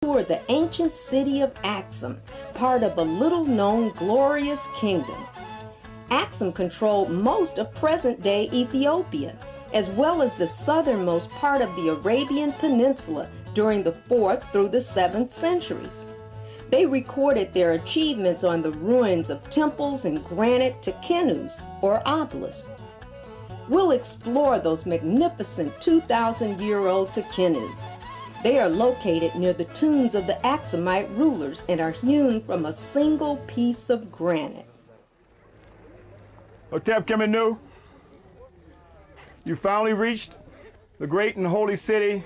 tour the ancient city of Axum, part of a little-known glorious kingdom. Axum controlled most of present-day Ethiopia, as well as the southernmost part of the Arabian Peninsula during the 4th through the 7th centuries. They recorded their achievements on the ruins of temples and granite tekenus, or obelisks. We'll explore those magnificent 2,000-year-old tekenus. They are located near the tombs of the Axumite rulers and are hewn from a single piece of granite. Hotep Kemenu, you finally reached the great and holy city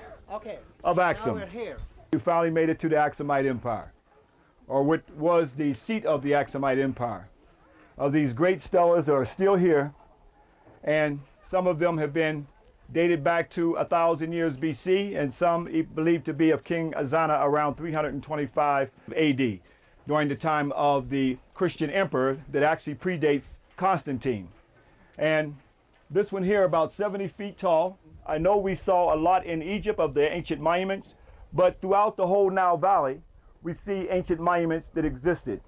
of Axum. You finally made it to the Axumite Empire, or what was the seat of the Axumite Empire. Of these great stelas are still here, and some of them have been dated back to 1,000 years BC, and some believed to be of King Azana around 325 AD, during the time of the Christian emperor that actually predates Constantine. And this one here, about 70 feet tall. I know we saw a lot in Egypt of the ancient monuments, but throughout the whole Nile Valley, we see ancient monuments that existed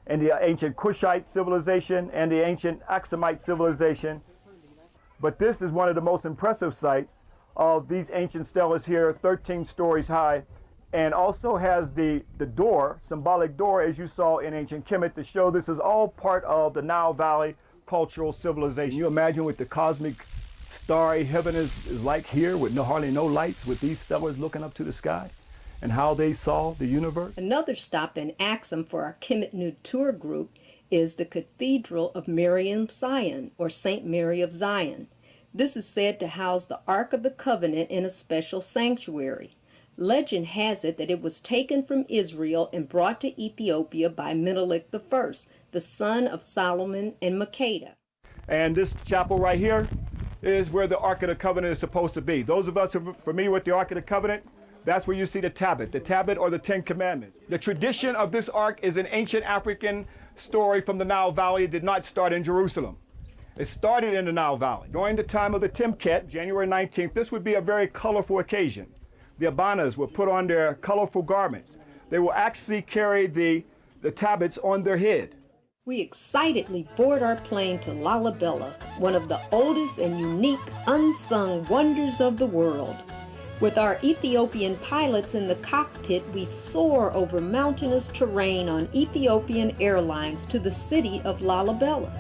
in the ancient Kushite civilization and the ancient Axumite civilization. But this is one of the most impressive sites of these ancient stelas here, 13 stories high, and also has the door, symbolic door, as you saw in ancient Kemet, to show this is all part of the Nile Valley cultural civilization. Can you imagine what the cosmic starry heaven is like here, with hardly no lights, with these stelas looking up to the sky, and how they saw the universe? Another stop in Axum for our Kemet tour group is the Cathedral of Miriam Zion, or St. Mary of Zion. This is said to house the Ark of the Covenant in a special sanctuary. Legend has it that it was taken from Israel and brought to Ethiopia by Menelik I, the son of Solomon and Makeda. And this chapel right here is where the Ark of the Covenant is supposed to be. Those of us who are familiar with the Ark of the Covenant, that's where you see the tablet or the 10 Commandments. The tradition of this Ark is an ancient African story from the Nile Valley. It did not start in Jerusalem. It started in the Nile Valley. During the time of the Timket, January 19th, this would be a very colorful occasion. The Abanas will put on their colorful garments. They will actually carry the tablets on their head. We excitedly board our plane to Lalibela, one of the oldest and unique unsung wonders of the world. With our Ethiopian pilots in the cockpit, we soar over mountainous terrain on Ethiopian Airlines to the city of Lalibela.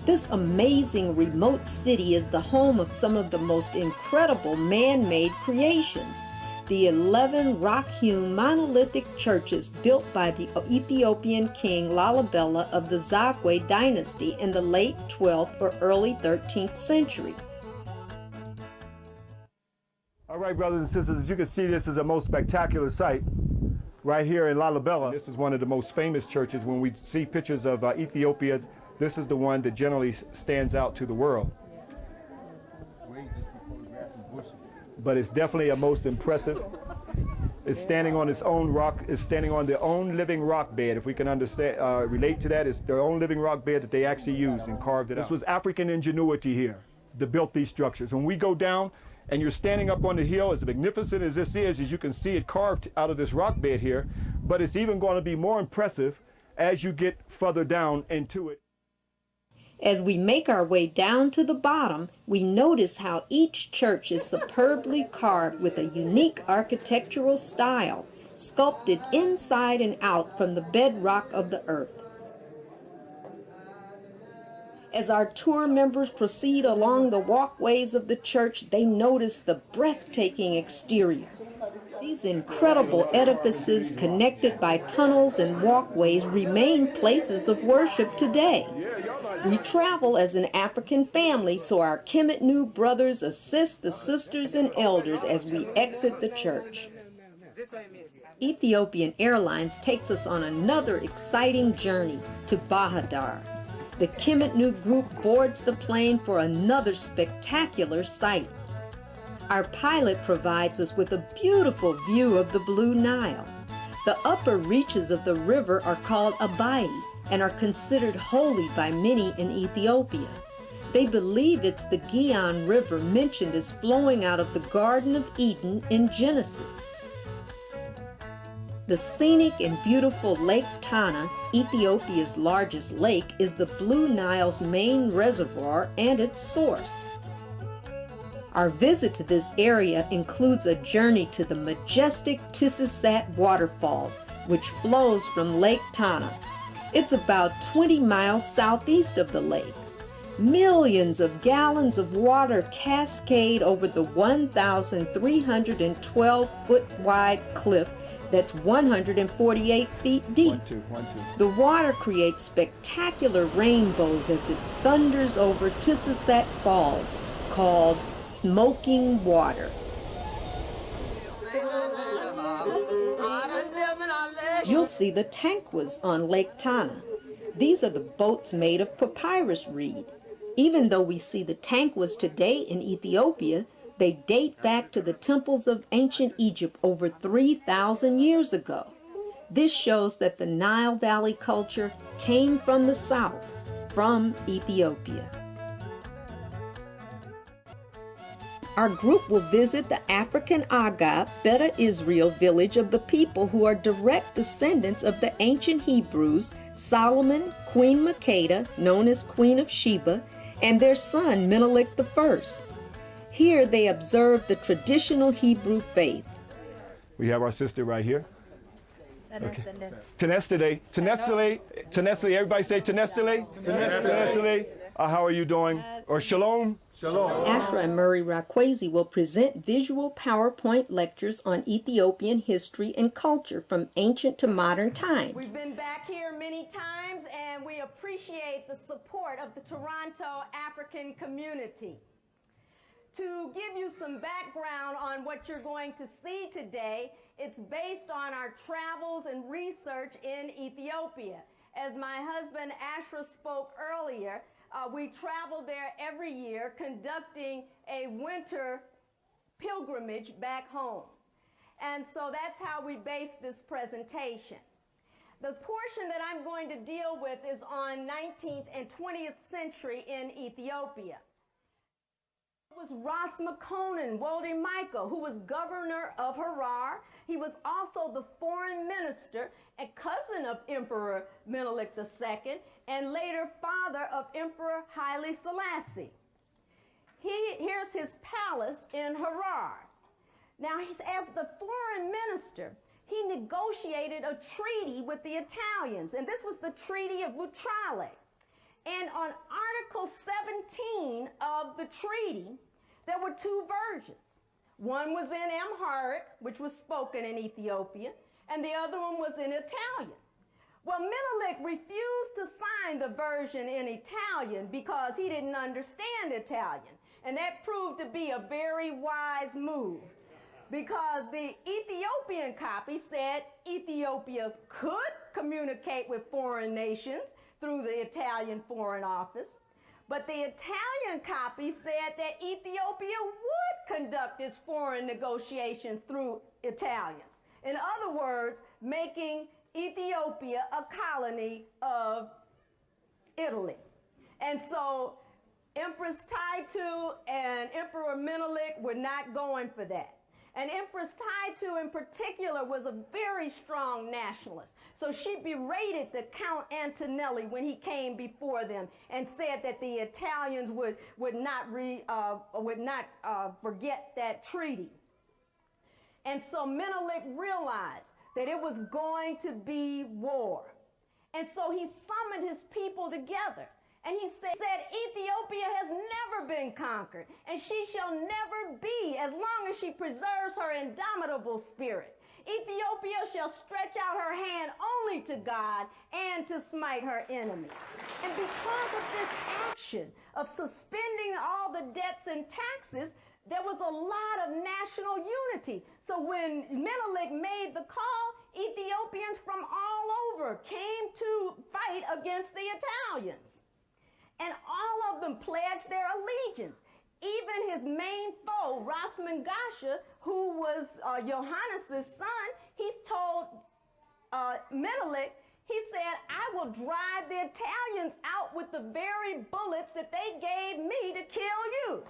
This amazing remote city is the home of some of the most incredible man-made creations. The 11 rock-hewn monolithic churches built by the Ethiopian king Lalibela of the Zagwe dynasty in the late 12th or early 13th century. All right, brothers and sisters, as you can see, this is a most spectacular site right here in Lalibela. This is one of the most famous churches. When we see pictures of Ethiopia, this is the one that generally stands out to the world. But it's definitely a most impressive. It's standing on its own rock. It's standing on their own living rock bed. If we can understand, relate to that, it's their own living rock bed that they actually used and carved it out. This was African ingenuity here that built these structures. When we go down and you're standing up on the hill, as magnificent as this is, as you can see it carved out of this rock bed here, but it's even going to be more impressive as you get further down into it. As we make our way down to the bottom, we notice how each church is superbly carved with a unique architectural style, sculpted inside and out from the bedrock of the earth. As our tour members proceed along the walkways of the church, they notice the breathtaking exterior. These incredible edifices, connected by tunnels and walkways, remain places of worship today. We travel as an African family, so our Kemet brothers assist the sisters and elders as we exit the church. Ethiopian Airlines takes us on another exciting journey to Bahadar. The Kemet group boards the plane for another spectacular sight. Our pilot provides us with a beautiful view of the Blue Nile. The upper reaches of the river are called Abai and are considered holy by many in Ethiopia. They believe it's the Gihon River mentioned as flowing out of the Garden of Eden in Genesis. The scenic and beautiful Lake Tana, Ethiopia's largest lake, is the Blue Nile's main reservoir and its source. Our visit to this area includes a journey to the majestic Tissisat waterfalls, which flows from Lake Tana. It's about 20 miles southeast of the lake. Millions of gallons of water cascade over the 1,312-foot wide cliff that's 148 feet deep. The water creates spectacular rainbows as it thunders over Tissisat Falls, called smoking water. You'll see the tanquas on Lake Tana. These are the boats made of papyrus reed. Even though we see the tanquas today in Ethiopia, they date back to the temples of ancient Egypt over 3,000 years ago. This shows that the Nile Valley culture came from the south, from Ethiopia. Our group will visit the African Agab, Beta Israel village of the people who are direct descendants of the ancient Hebrews, Solomon, Queen Makeda, known as Queen of Sheba, and their son Menelik I. Here they observe the traditional Hebrew faith. We have our sister right here. Okay. Tenestele. Tenestele. Tenestele. Everybody say Tenestele. Tenestele. How are you doing? Or Shalom. Shalom. Ashra and Murray Rakwesi will present visual PowerPoint lectures on Ethiopian history and culture from ancient to modern times. We've been back here many times and we appreciate the support of the Toronto African community. To give you some background on what you're going to see today, it's based on our travels and research in Ethiopia. As my husband Ashra spoke earlier, we travel there every year conducting a winter pilgrimage back home. And so that's how we base this presentation. The portion that I'm going to deal with is on 19th and 20th century in Ethiopia. It was Ras Makonnen Wolde Michael, who was governor of Harar. He was also the foreign minister and cousin of Emperor Menelik II, and later father of Emperor Haile Selassie. Here's his palace in Harar. Now, as the foreign minister, he negotiated a treaty with the Italians, and this was the Treaty of Vutrale. And on Article 17 of the treaty, there were two versions. One was in Amharic, which was spoken in Ethiopia, and the other one was in Italian. Well, Menelik refused to sign the version in Italian because he didn't understand Italian, and that proved to be a very wise move, because the Ethiopian copy said Ethiopia could communicate with foreign nations through the Italian Foreign Office, but the Italian copy said that Ethiopia would conduct its foreign negotiations through Italians. In other words, making Ethiopia a colony of Italy. And so Empress Taitu and Emperor Menelik were not going for that. And Empress Taitu in particular was a very strong nationalist. So she berated the Count Antonelli when he came before them and said that the Italians would not forget that treaty. And so Menelik realized that it was going to be war. And so he summoned his people together. And he said, Ethiopia has never been conquered, and she shall never be as long as she preserves her indomitable spirit. Ethiopia shall stretch out her hand only to God and to smite her enemies. And because of this action of suspending all the debts and taxes, there was a lot of national unity. So when Menelik made the call, Ethiopians from all over came to fight against the Italians. And all of them pledged their allegiance. Even his main foe, Ras Mengasha, who was Johannes' son, he told Menelik, he said, I will drive the Italians out with the very bullets that they gave me to kill you.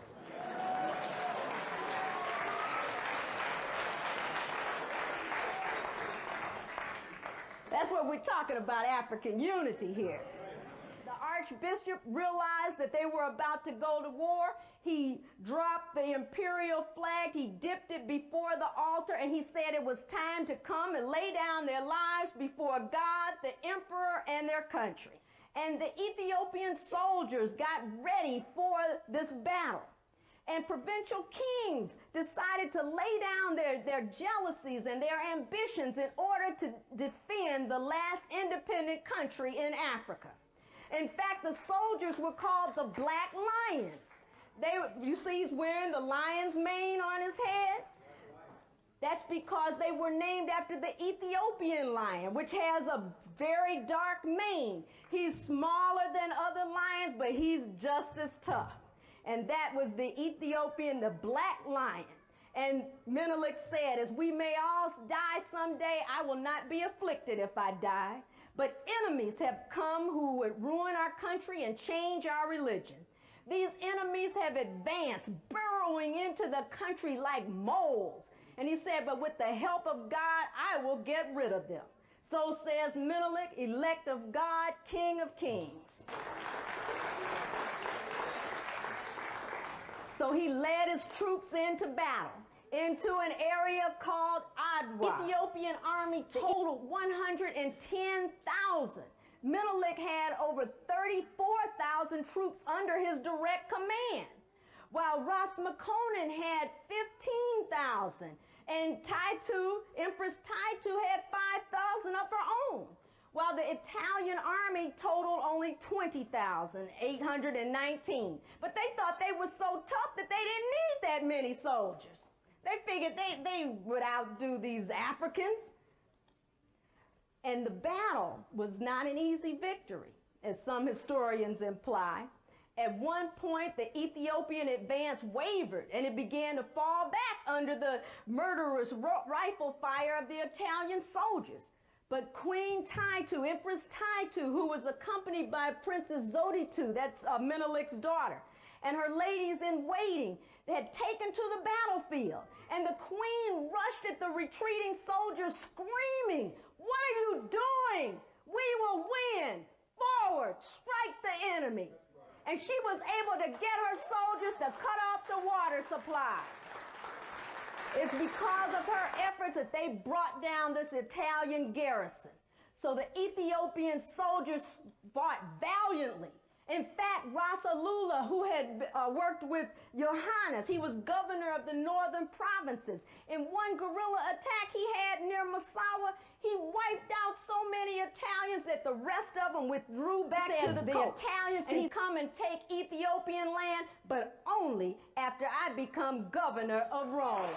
That's what we're talking about, African unity here. The archbishop realized that they were about to go to war. He dropped the imperial flag, he dipped it before the altar, and he said it was time to come and lay down their lives before God, the emperor, and their country. And the Ethiopian soldiers got ready for this battle. And provincial kings decided to lay down their jealousies and their ambitions in order to defend the last independent country in Africa. In fact, the soldiers were called the Black Lions. You see he's wearing the lion's mane on his head? That's because they were named after the Ethiopian lion, which has a very dark mane. He's smaller than other lions, but he's just as tough. And that was the Ethiopian, the Black Lion. And Menelik said, as we may all die someday, I will not be afflicted if I die. But enemies have come who would ruin our country and change our religion. These enemies have advanced, burrowing into the country like moles. And he said, but with the help of God, I will get rid of them. So says Menelik, elect of God, King of Kings. So he led his troops into battle, into an area called Adwa. Ethiopian army totaled 110,000. Menelik had over 34,000 troops under his direct command, while Ras Makonnen had 15,000, and Empress Taitu had 5,000 of her own, while the Italian army totaled only 20,819. But they thought they were so tough that they didn't need that many soldiers. They figured they would outdo these Africans. And the battle was not an easy victory, as some historians imply. At one point, the Ethiopian advance wavered, and it began to fall back under the murderous rifle fire of the Italian soldiers. But Queen Taitu, Empress Taitu, who was accompanied by Princess Zoditu, that's Menelik's daughter, and her ladies in waiting, they had taken to the battlefield. And the queen rushed at the retreating soldiers screaming, "What are you doing? We will win! Forward! Strike the enemy!" And she was able to get her soldiers to cut off the water supply. It's because of her efforts that they brought down this Italian garrison. So the Ethiopian soldiers fought valiantly. In fact, Rasalula, who had worked with Johannes, he was governor of the northern provinces. In one guerrilla attack he had near Massawa, he wiped out so many Italians that the rest of them withdrew back to the coast. Italians can come and take Ethiopian land, but only after I become governor of Rome.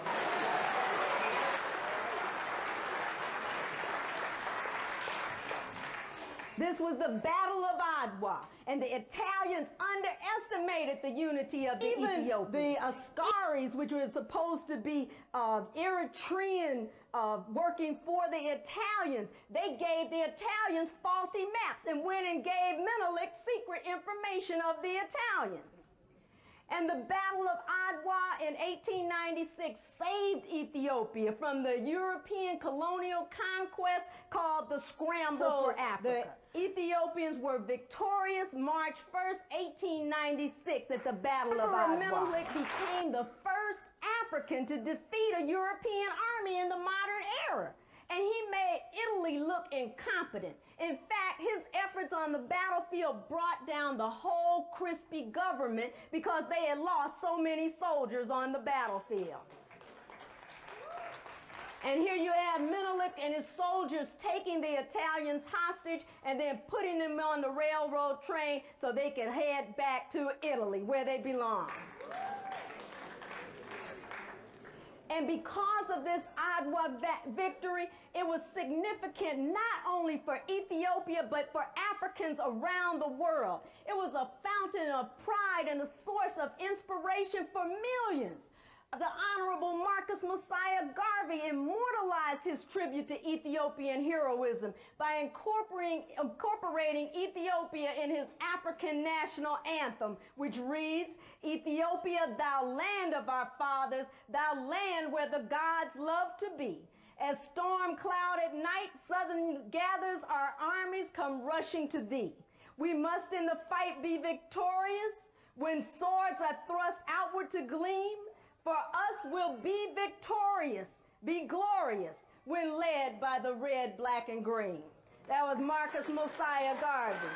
This was the Battle of Adwa, and the Italians underestimated the unity of the Ethiopians. The Askaris, which were supposed to be Eritrean working for the Italians, they gave the Italians faulty maps and went and gave Menelik secret information of the Italians. And the Battle of Adwa in 1896 saved Ethiopia from the European colonial conquest called the Scramble for Africa. The Ethiopians were victorious March 1st, 1896 at the Battle of Adwa. Menelik became the first African to defeat a European army in the modern era. And he made Italy look incompetent. In fact, his efforts on the battlefield brought down the whole crispy government because they had lost so many soldiers on the battlefield. And here you have Menelik and his soldiers taking the Italians hostage and then putting them on the railroad train so they could head back to Italy, where they belong. And because of this Adwa victory, it was significant not only for Ethiopia, but for Africans around the world. It was a fountain of pride and a source of inspiration for millions. The Honorable Marcus Messiah Garvey immortalized his tribute to Ethiopian heroism by incorporating Ethiopia in his African national anthem, which reads, "Ethiopia, thou land of our fathers, thou land where the gods love to be. As storm cloud at night, southern gathers, our armies come rushing to thee. We must in the fight be victorious. When swords are thrust outward to gleam, for us will be victorious, be glorious, when led by the red, black, and green. That was Marcus Mosiah Garvey.